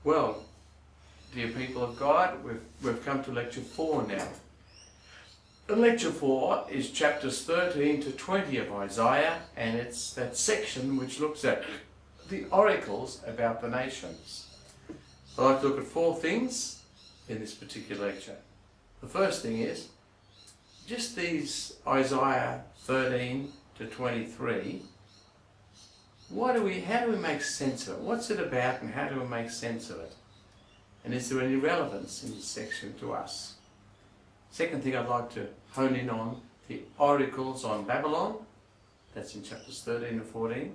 Well, dear people of God, we've come to lecture 4 now. And lecture 4 is chapters 13 to 20 of Isaiah, and it's that section which looks at the oracles about the nations. I'd like to look at 4 things in this particular lecture. The first thing is just these Isaiah 13 to 23. How do we make sense of it? What's it about and how do we make sense of it? And is there any relevance in this section to us? Second thing I'd like to hone in on, the oracles on Babylon. That's in chapters 13 and 14.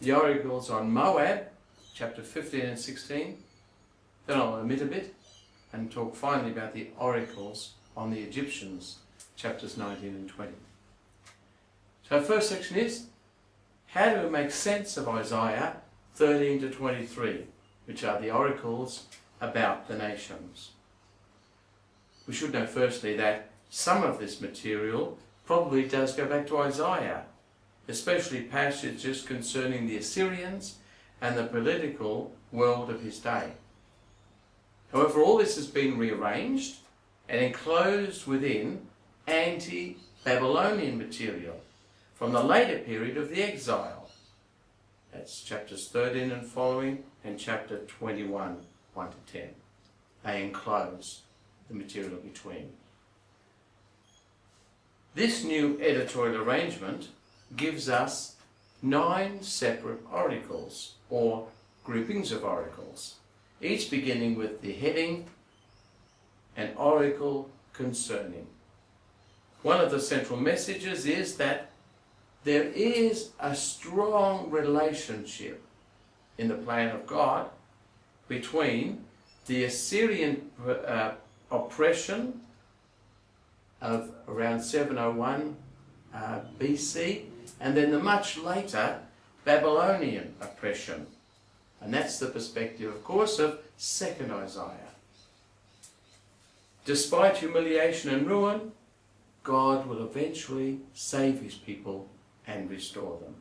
The oracles on Moab, chapter 15 and 16. Then I'll omit a bit and talk finally about the oracles on the Egyptians, chapters 19 and 20. So our first section is, how do we make sense of Isaiah 13 to 23, which are the oracles about the nations? We should know firstly that some of this material probably does go back to Isaiah, especially passages concerning the Assyrians and the political world of his day. However, all this has been rearranged and enclosed within anti-Babylonian material from the later period of the exile. That's chapters 13 and following and chapter 21, 1 to 10. They enclose the material between. This new editorial arrangement gives us 9 separate oracles, or groupings of oracles, each beginning with the heading, an oracle concerning. One of the central messages is that there is a strong relationship in the plan of God between the Assyrian oppression of around 701 BC and then the much later Babylonian oppression. And that's the perspective, of course, of 2nd Isaiah. Despite humiliation and ruin, God will eventually save his people and restore them.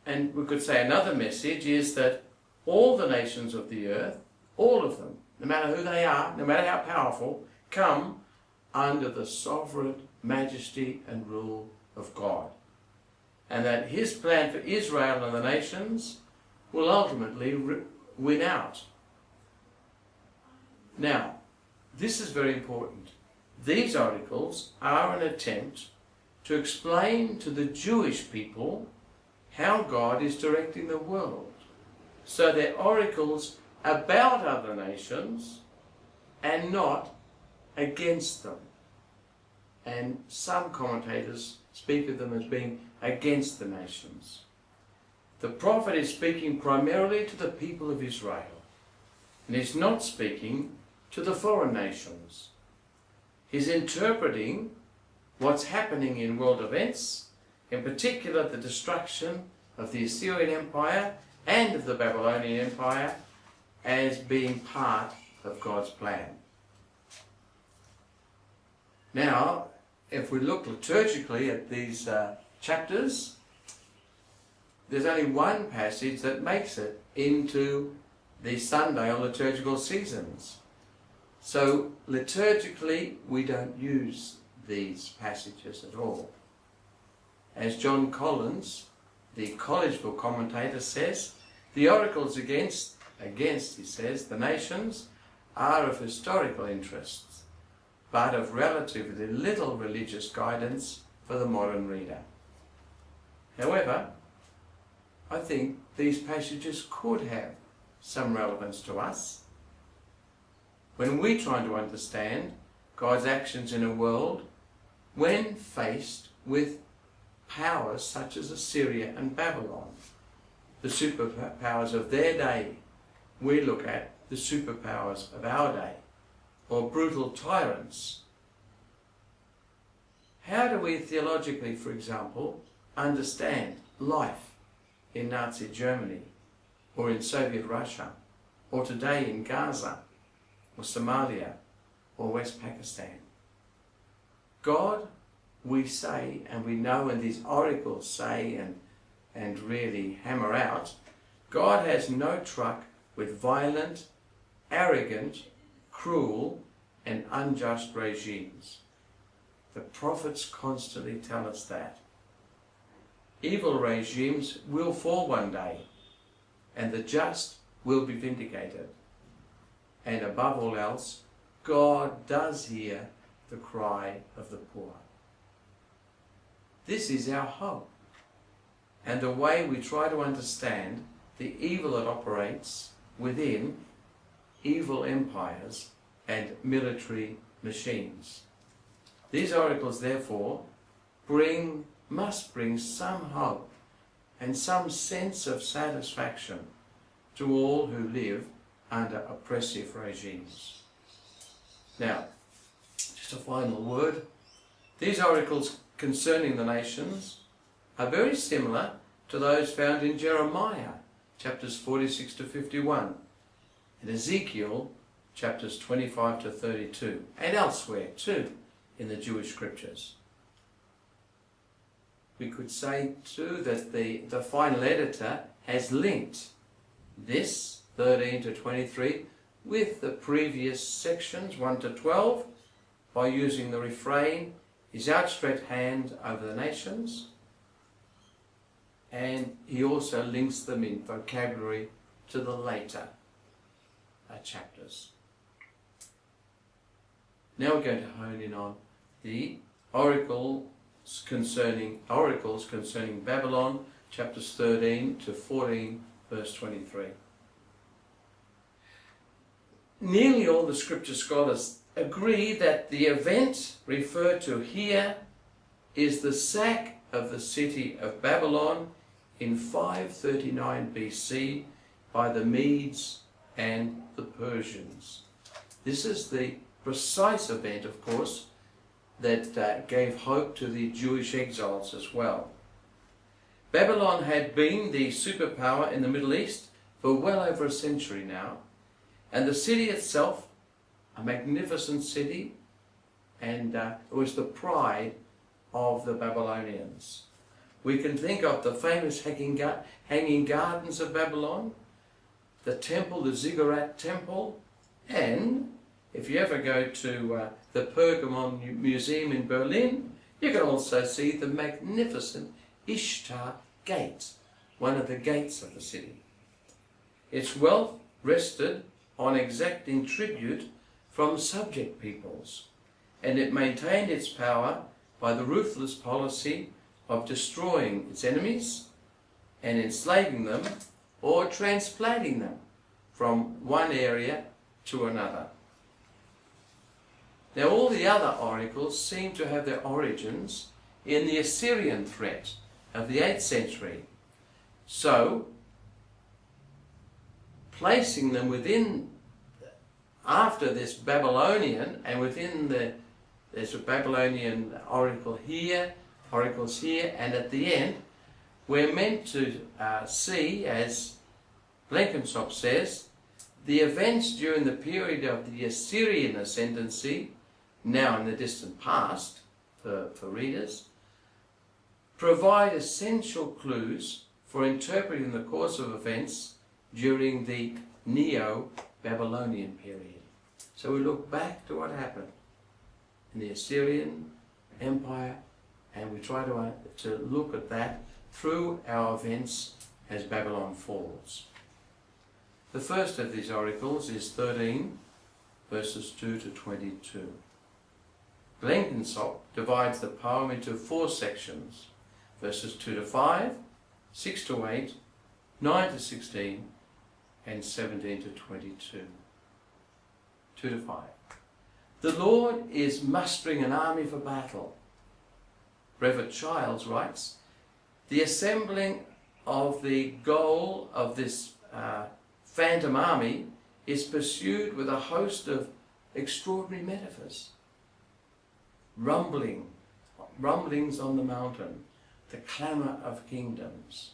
And we could say another message is that all the nations of the earth, all of them, no matter who they are, no matter how powerful, come under the sovereign majesty and rule of God. And that his plan for Israel and the nations will ultimately win out. Now, this is very important. These articles are an attempt to explain to the Jewish people how God is directing the world. So they're oracles about other nations and not against them. And some commentators speak of them as being against the nations. The prophet is speaking primarily to the people of Israel, and he's not speaking to the foreign nations. He's interpreting what's happening in world events, in particular the destruction of the Assyrian Empire and of the Babylonian Empire, as being part of God's plan. Now, if we look liturgically at these chapters, there's only one passage that makes it into the Sunday or liturgical seasons. So liturgically, we don't use these passages at all. As John Collins, the Collegeville commentator, says, the oracles against, he says, the nations are of historical interests, but of relatively little religious guidance for the modern reader. However, I think these passages could have some relevance to us when we're trying to understand God's actions in a world when faced with powers such as Assyria and Babylon, the superpowers of their day. We look at the superpowers of our day, or brutal tyrants. How do we theologically, for example, understand life in Nazi Germany, or in Soviet Russia, or today in Gaza, or Somalia, or West Pakistan? God, we say, and we know, and these oracles say and really hammer out, God has no truck with violent, arrogant, cruel, and unjust regimes. The prophets constantly tell us that. Evil regimes will fall one day, and the just will be vindicated. And above all else, God does hear the cry of the poor. This is our hope, and the way we try to understand the evil that operates within evil empires and military machines. These oracles, therefore, must bring some hope and some sense of satisfaction to all who live under oppressive regimes. Now, just a final word. These oracles concerning the nations are very similar to those found in Jeremiah, chapters 46 to 51, and Ezekiel, chapters 25 to 32, and elsewhere too in the Jewish scriptures. We could say too that the final editor has linked this 13 to 23 with the previous sections 1 to 12 by using the refrain, his outstretched hand over the nations, and he also links them in vocabulary to the later chapters. Now we're going to hone in on the oracles concerning Babylon, chapters 13 to 14, verse 23. Nearly all the scripture scholars agree that the event referred to here is the sack of the city of Babylon in 539 BC by the Medes and the Persians. This is the precise event, of course, that gave hope to the Jewish exiles as well. Babylon had been the superpower in the Middle East for well over a century now, and the city itself, a magnificent city, and it was the pride of the Babylonians. We can think of the famous hanging gardens of Babylon, the temple, the Ziggurat temple, and if you ever go to the Pergamon Museum in Berlin, you can also see the magnificent Ishtar Gate, one of the gates of the city. Its wealth rested on exacting tribute from subject peoples, and it maintained its power by the ruthless policy of destroying its enemies and enslaving them or transplanting them from one area to another. Now, all the other oracles seem to have their origins in the Assyrian threat of the 8th century. So, placing them within, after this Babylonian, and within there's a Babylonian oracle here, oracles here, and at the end, we're meant to see, as Blenkinsop says, the events during the period of the Assyrian ascendancy, now in the distant past, for readers, provide essential clues for interpreting the course of events during the Neo-Babylonian period. So we look back to what happened in the Assyrian Empire, and we try to look at that through our events as Babylon falls. The first of these oracles is 13, verses 2 to 22. Blenkinsop divides the poem into 4 sections, verses 2 to 5, 6 to 8, 9 to 16, and 17 to 22. 2 to 5. The Lord is mustering an army for battle. Reverend Childs writes, the assembling of the goal of this phantom army is pursued with a host of extraordinary metaphors. Rumblings on the mountain, the clamour of kingdoms,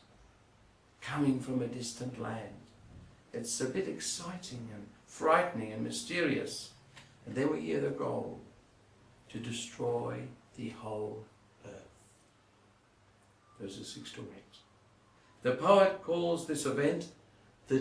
coming from a distant land. It's a bit exciting and frightening and mysterious. And then we hear the goal, to destroy the whole earth. Verses 6 to 8. The poet calls this event the